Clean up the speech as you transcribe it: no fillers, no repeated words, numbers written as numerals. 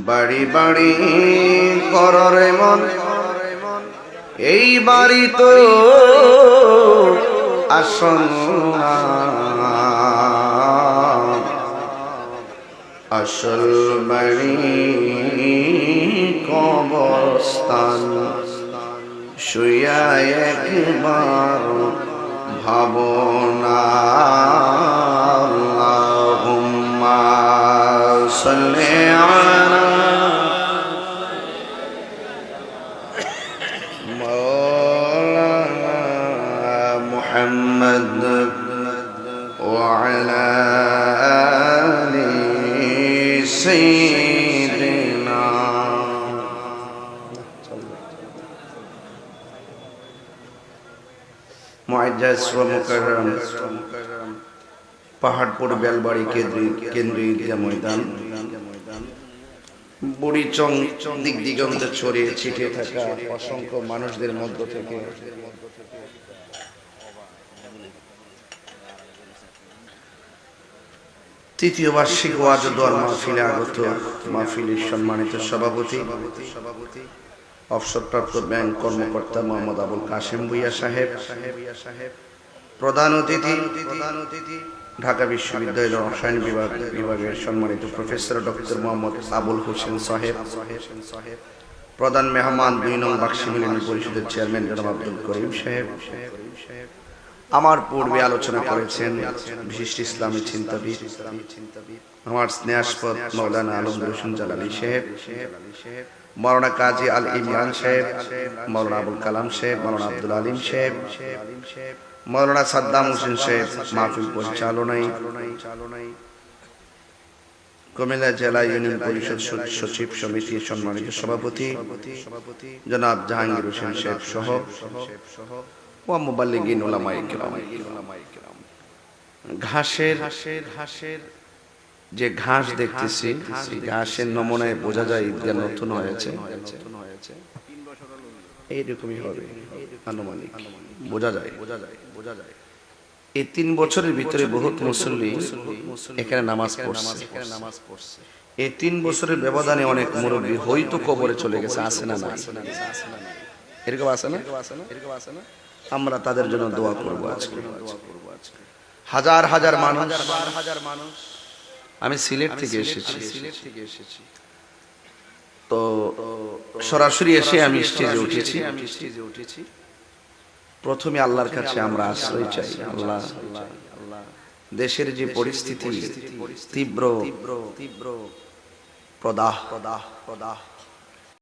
বাড়ি বাড়ি কররে মন এই বাড়ি তো আসন না, আসল বাড়ি কবরস্থান। শুইয়া একবার ভাবনা আল্লাহুম্মা সাল্লি আলা মাওলানা মুহাম্মদ ওয়া আলা আলি সাইয়্যিদিনা। মুআজ্জাজ ওয়া মুকাররম পাহাড়পুর বেলবাড়ি কেন্দ্রীয় ঈদগাহ ময়দান, বুড়িচং দিক দিগন্তে ছড়িয়ে ছিটিয়ে থাকা অসংখ্য মানুষদের মধ্য থেকে তৃতীয় বার্ষিক ওয়াজ ও দোয়ার মাহফিলে আগত মাহফিলের সম্মানিত সভাপতি অবসরপ্রাপ্ত ব্যাংক কর্মকর্তা মোহাম্মদ আবুল কাশেম ভূঁইয়া সাহেব, প্রধান অতিথি ঢাকা বিশ্ববিদ্যালয়ের রসায়ন বিভাগের সম্মানিত প্রফেসর ডক্টর মোহাম্মদ আবুল হোসেন সাহেব, প্রধান মেহমান ২ নং বাক্সি মিলনী পরিষদের চেয়ারম্যান জনাব আব্দুল করিম সাহেব, আমার পূর্বে আলোচনা করেছেন বিশিষ্ট ইসলামী চিন্তাবিদ আমার স্নেহাস্পদ মাওলানা আলমগীর হোসেন জালালী সাহেব, মাওলানা কাজী আল ইমরান সাহেব, মাওলানা আবুল কালাম সাহেব, মাওলানা আব্দুল আলিম সাহেব, মাওলানা সাদ্দাম হোসেন সাহেব মাহফিল পরিচালনায়, কুমিল্লা জেলা ইউনিয়ন পরিষদ সচিব সমিতির সম্মানিত সভাপতি জনাব জাহাঙ্গীর হোসেন সাহেব সহ ওয়া মুবাল্লিগিন উলামায়ে কিরাম। ঘাসের যে ঘাস দেখতেছি, ঘাসের নমুনায় বোঝা যায় ঈদগাহ নতুন হয়েছে, এইরকমই হবে আনুমানিক বোঝা যায়। এই ৩ বছরের ভিতরে বহুত মুসল্লি এখানে নামাজ পড়ছে। এই ৩ বছরের ব্যবধানে অনেক মুরব্বী হয়তো কবরে চলে গেছে, আছে না? না, এরকম আছে না? আমরা তাদের জন্য দোয়া করব আজকে। হাজার হাজার মানুষ। আমি সিলেট থেকে এসেছি, তো সরাসরি এসে আমি স্টেজে উঠেছি। প্রথমে আল্লাহর কাছে আমরা আশ্রয় চাই। আল্লাহ, দেশের যে পরিস্থিতি তীব্র প্রদাহ,